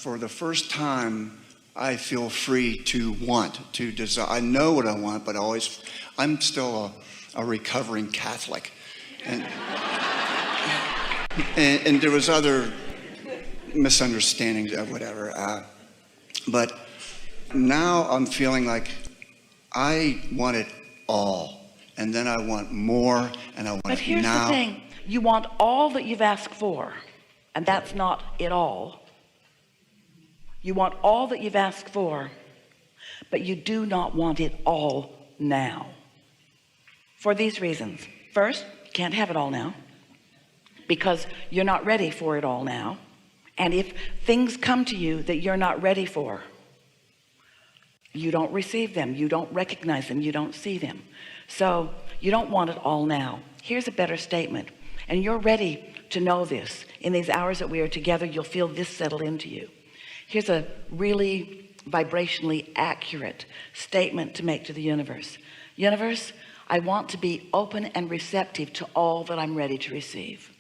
for the first time, I feel free to want, to desire. I know what I want, but I'm still a recovering Catholic. And there was other misunderstandings of whatever. But now I'm feeling like I want it all. And then I want more, and I want it now. But here's the thing. You want all that you've asked for, and that's not it all. You want all that you've asked for, but you do not want it all now. For these reasons. First, you can't have it all now because you're not ready for it all now. And if things come to you that you're not ready for, you don't receive them, you don't recognize them, you don't see them. So you don't want it all now. Here's a better statement, and you're ready to know this. In these hours that we are together, you'll feel this settle into you. Here's a really vibrationally accurate statement to make to the universe. Universe, I want to be open and receptive to all that I'm ready to receive.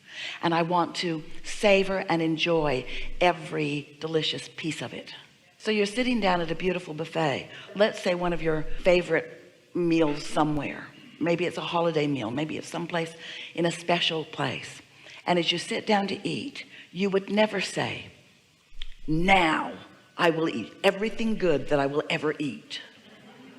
And I want to savor and enjoy every delicious piece of it. So you're sitting down at a beautiful buffet. Let's say one of your favorite meals somewhere. Maybe it's a holiday meal. Maybe it's someplace in a special place. And as you sit down to eat, you would never say, now I will eat everything good that I will ever eat.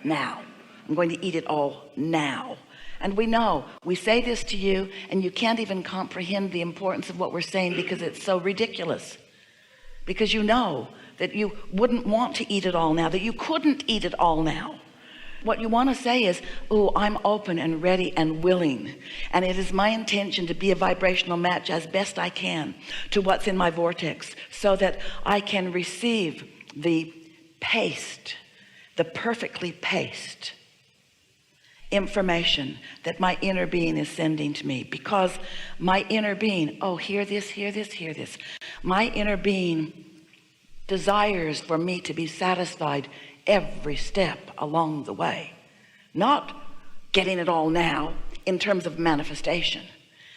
Now. I'm going to eat it all now. And we know, we say this to you and you can't even comprehend the importance of what we're saying because it's so ridiculous. Because you know that you wouldn't want to eat it all now, that you couldn't eat it all now. What you want to say is, oh, I'm open and ready and willing. And it is my intention to be a vibrational match as best I can to what's in my vortex so that I can receive the paced, the perfectly paced information that my inner being is sending to me, because my inner being, oh, hear this, hear this, hear this. My inner being desires for me to be satisfied every step along the way, not getting it all now in terms of manifestation,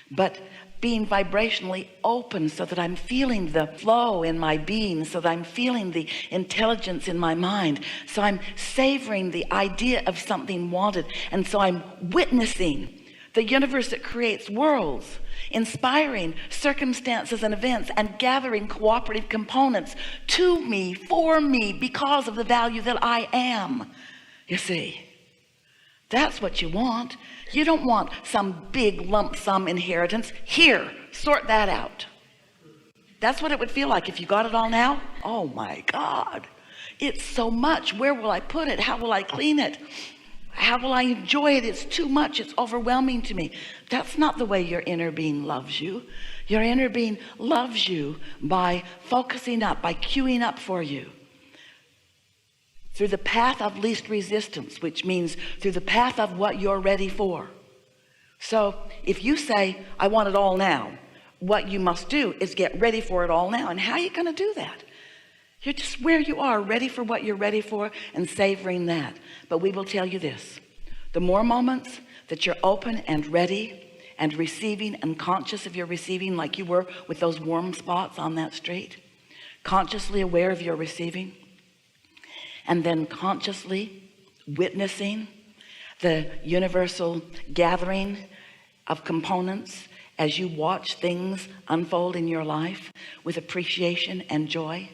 but being vibrationally open so that I'm feeling the flow in my being, so that I'm feeling the intelligence in my mind, so I'm savoring the idea of something wanted, and so I'm witnessing the universe that creates worlds, inspiring circumstances and events, and gathering cooperative components to me, for me, because of the value that I am. You see, that's what you want. You don't want some big lump sum inheritance. Here, sort that out. That's what it would feel like if you got it all now. Oh my God, it's so much. Where will I put it? How will I clean it? How will I enjoy it? It's too much. It's overwhelming to me. That's not the way your inner being loves you. Your inner being loves you by focusing up, by queuing up for you through the path of least resistance, which means through the path of what you're ready for. So if you say, I want it all now, what you must do is get ready for it all now. And how are you going to do that? You're just where you are, ready for what you're ready for and savoring that. But we will tell you this, the more moments that you're open and ready and receiving and conscious of your receiving, like you were with those warm spots on that street, consciously aware of your receiving, and then consciously witnessing the universal gathering of components as you watch things unfold in your life with appreciation and joy.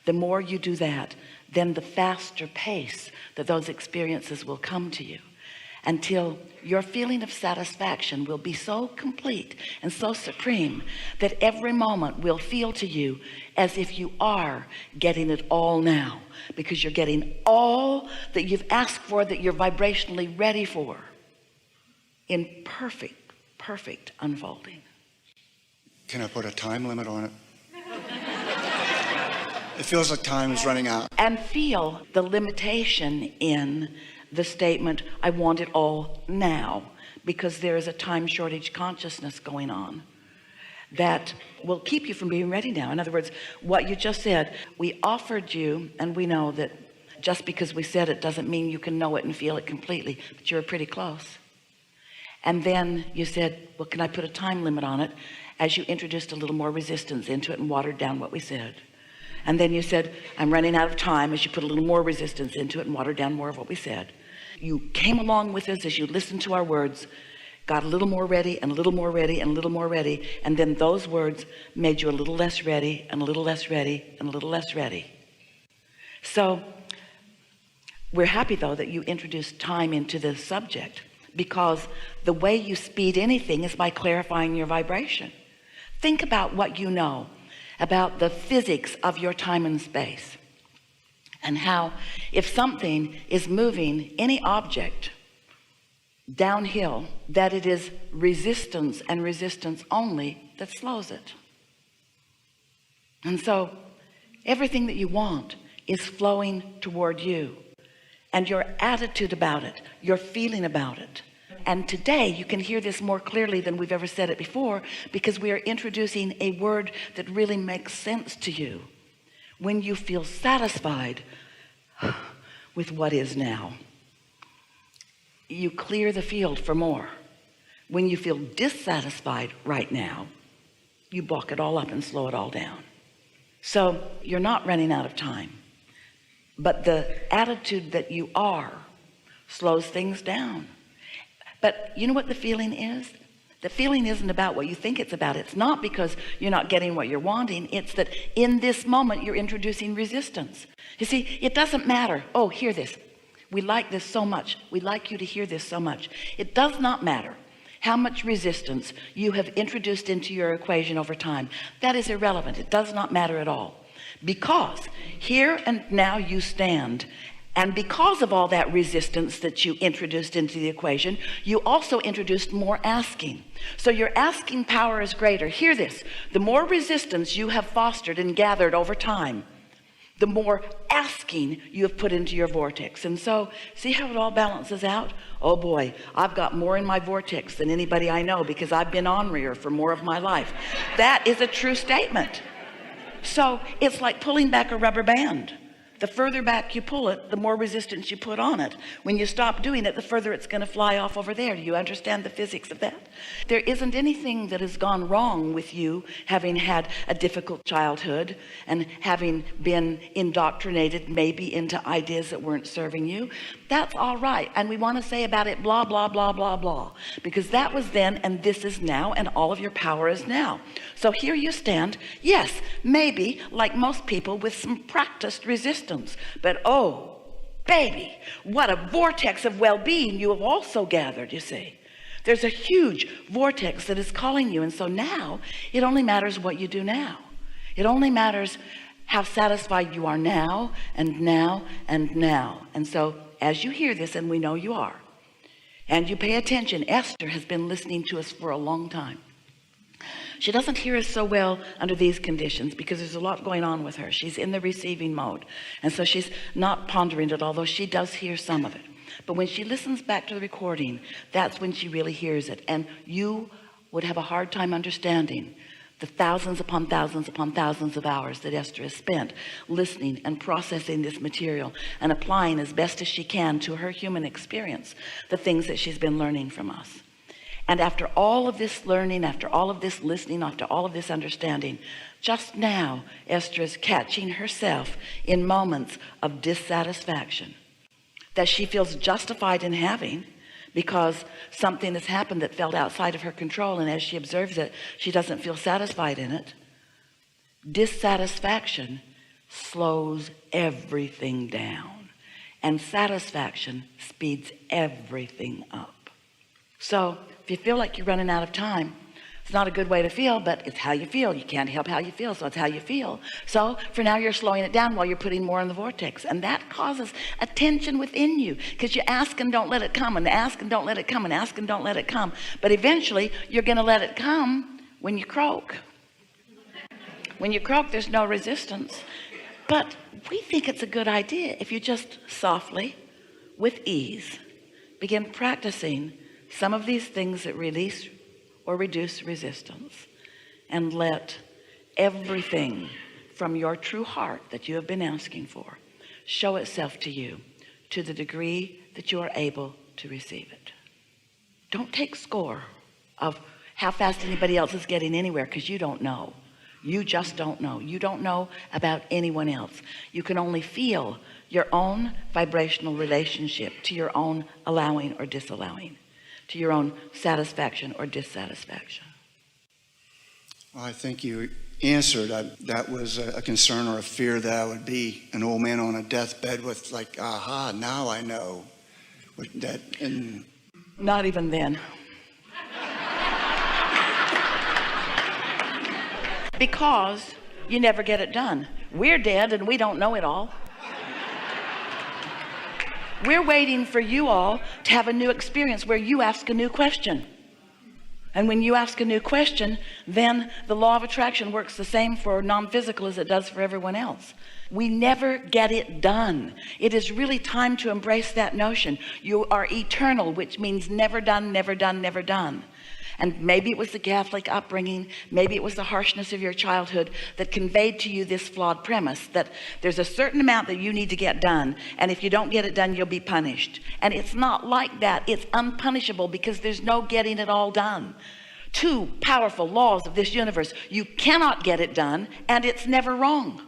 The more you do that, then the faster pace that those experiences will come to you, until your feeling of satisfaction will be so complete and so supreme that every moment will feel to you as if you are getting it all now, because you're getting all that you've asked for, that you're vibrationally ready for, in perfect unfolding. Can I put a time limit on it? It feels like time is running out. And feel the limitation in the statement, I want it all now, because there is a time shortage consciousness going on that will keep you from being ready now. In other words, what you just said, we offered you, and we know that just because we said it doesn't mean you can know it and feel it completely, but you're pretty close. And then you said, well, can I put a time limit on it? As you introduced a little more resistance into it and watered down what we said. And then you said, I'm running out of time, as you put a little more resistance into it and watered down more of what we said. You came along with us as you listened to our words, got a little more ready and a little more ready and a little more ready. And then those words made you a little less ready and a little less ready and a little less ready. So we're happy though that you introduced time into this subject, because the way you speed anything is by clarifying your vibration. Think about what you know about the physics of your time and space, and how if something is moving, any object, downhill, that it is resistance and resistance only that slows it. And so everything that you want is flowing toward you, and your attitude about it, your feeling about it. And today you can hear this more clearly than we've ever said it before, because we are introducing a word that really makes sense to you. When you feel satisfied with what is now, you clear the field for more. When you feel dissatisfied right now, you block it all up and slow it all down. So you're not running out of time, but the attitude that you are slows things down. But you know what the feeling is? The feeling isn't about what you think it's about. It's not because you're not getting what you're wanting. It's that in this moment you're introducing resistance. You see, it doesn't matter. Oh, hear this. We like this so much. We like you to hear this so much. It does not matter how much resistance you have introduced into your equation over time. That is irrelevant. It does not matter at all. Because here and now you stand, and because of all that resistance that you introduced into the equation, you also introduced more asking. So your asking power is greater. Hear this. The more resistance you have fostered and gathered over time, the more asking you have put into your vortex. And so see how it all balances out? Oh boy, I've got more in my vortex than anybody I know, because I've been ornery for more of my life. That is a true statement. So it's like pulling back a rubber band. The further back you pull it, the more resistance you put on it. When you stop doing it, the further it's going to fly off over there. Do you understand the physics of that? There isn't anything that has gone wrong with you having had a difficult childhood and having been indoctrinated maybe into ideas that weren't serving you. That's all right. And we want to say about it blah, blah, blah, blah, blah, because that was then and this is now, and all of your power is now. So here you stand. Yes, maybe like most people with some practiced resistance, but oh baby, what a vortex of well-being you have also gathered. You see, there's a huge vortex that is calling you. And so now it only matters what you do now. It only matters how satisfied you are now and now and now. And so as you hear this, and we know you are, and you pay attention, Esther has been listening to us for a long time. She doesn't hear us so well under these conditions because there's a lot going on with her. She's in the receiving mode. And so she's not pondering it, although she does hear some of it. But when she listens back to the recording, that's when she really hears it. And you would have a hard time understanding the thousands upon thousands upon thousands of hours that Esther has spent listening and processing this material and applying as best as she can to her human experience the things that she's been learning from us. And after all of this learning, after all of this listening, after all of this understanding, just now Esther is catching herself in moments of dissatisfaction that she feels justified in having, because something has happened that felt outside of her control, and as she observes it, she doesn't feel satisfied in it. Dissatisfaction slows everything down, and satisfaction speeds everything up. So if you feel like you're running out of time, it's not a good way to feel, but it's how you feel. You can't help how you feel, so it's how you feel. So for now you're slowing it down while you're putting more in the vortex, and that causes a tension within you, because you ask and don't let it come, and ask and don't let it come, and ask and don't let it come. But eventually you're going to let it come when you croak. When you croak, there's no resistance. But we think it's a good idea if you just softly, with ease, begin practicing some of these things that release or reduce resistance, and let everything from your true heart that you have been asking for show itself to you to the degree that you are able to receive it. Don't take score of how fast anybody else is getting anywhere, because you don't know. You just don't know. You don't know about anyone else. You can only feel your own vibrational relationship to your own allowing or disallowing, to your own satisfaction or dissatisfaction. Well, I think you answered. That was a concern or a fear that I would be an old man on a deathbed with like, aha, now I know. That, and not even then. Because you never get it done. We're dead and we don't know it all. We're waiting for you all to have a new experience where you ask a new question. And when you ask a new question, then the law of attraction works the same for non-physical as it does for everyone else. We never get it done. It is really time to embrace that notion. You are eternal, which means never done, never done, never done. And maybe it was the Catholic upbringing, maybe it was the harshness of your childhood that conveyed to you this flawed premise that there's a certain amount that you need to get done, and if you don't get it done, you'll be punished. And it's not like that. It's unpunishable because there's no getting it all done. Two powerful laws of this universe. You cannot get it done, and it's never wrong.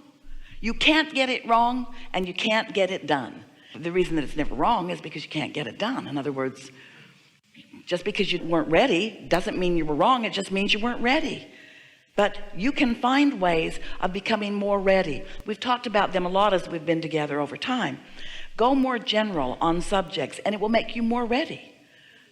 You can't get it wrong, and you can't get it done. The reason that it's never wrong is because you can't get it done. In other words, just because you weren't ready doesn't mean you were wrong. It just means you weren't ready. But you can find ways of becoming more ready. We've talked about them a lot as we've been together over time. Go more general on subjects and it will make you more ready.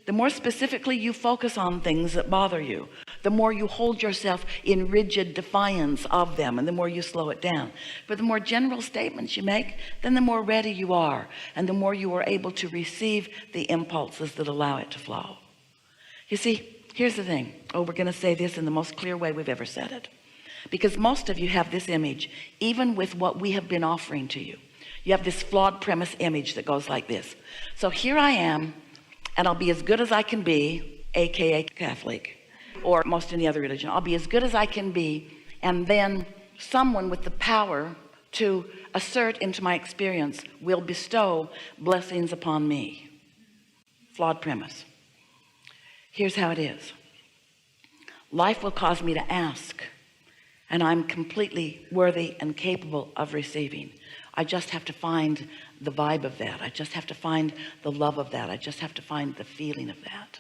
The more specifically you focus on things that bother you, the more you hold yourself in rigid defiance of them, and the more you slow it down. But the more general statements you make, then the more ready you are, and the more you are able to receive the impulses that allow it to flow. You see, here's the thing. We're going to say this in the most clear way we've ever said it, because most of you have this image, even with what we have been offering to you. You have this flawed premise image that goes like this. So here I am, and I'll be as good as I can be, aka Catholic, or most any other religion. I'll be as good as I can be, and then someone with the power to assert into my experience will bestow blessings upon me. Flawed premise. Here's how it is. Life will cause me to ask, and I'm completely worthy and capable of receiving. I just have to find the vibe of that. I just have to find the love of that. I just have to find the feeling of that.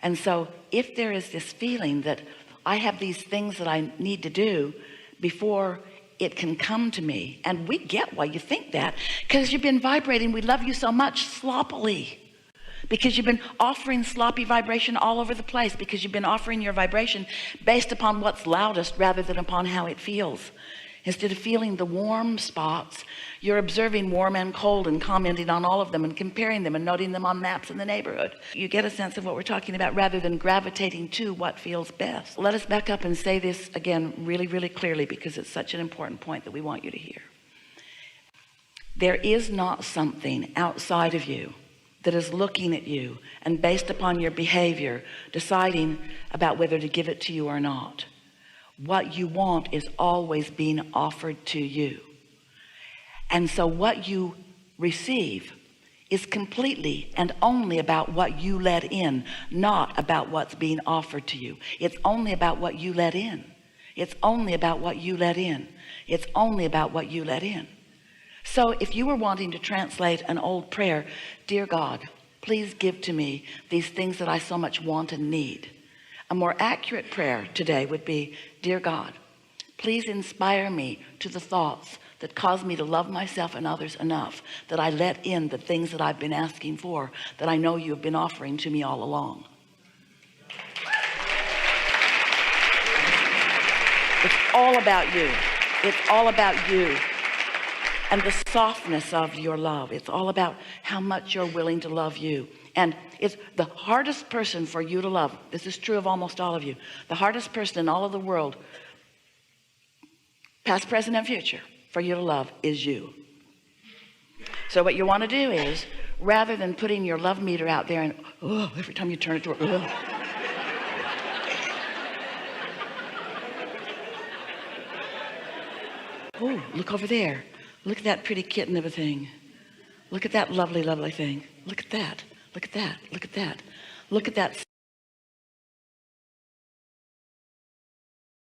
And so if there is this feeling that I have these things that I need to do before it can come to me, and we get why you think that, because you've been vibrating, we love you so much, sloppily, because you've been offering sloppy vibration all over the place, because you've been offering your vibration based upon what's loudest rather than upon how it feels. Instead of feeling the warm spots, you're observing warm and cold and commenting on all of them and comparing them and noting them on maps in the neighborhood. You get a sense of what we're talking about rather than gravitating to what feels best. Let us back up and say this again really, really clearly, because it's such an important point that we want you to hear. There is not something outside of you that is looking at you and based upon your behavior deciding about whether to give it to you or not. What you want is always being offered to you. And so what you receive is completely and only about what you let in, not about what's being offered to you. It's only about what you let in. It's only about what you let in. It's only about what you let in. So if you were wanting to translate an old prayer, dear God, please give to me these things that I so much want and need. A more accurate prayer today would be, dear God, please inspire me to the thoughts that cause me to love myself and others enough that I let in the things that I've been asking for, that I know you have been offering to me all along. It's all about you. It's all about you and the softness of your love. It's all about how much you're willing to love you. And it's the hardest person for you to love. This is true of almost all of you. The hardest person in all of the world, past, present, and future, for you to love is you. So what you want to do is, rather than putting your love meter out there and every time you turn it to oh, look over there. Look at that pretty kitten of a thing. Look at that lovely, lovely thing. Look at that. Look at that. Look at that. Look at that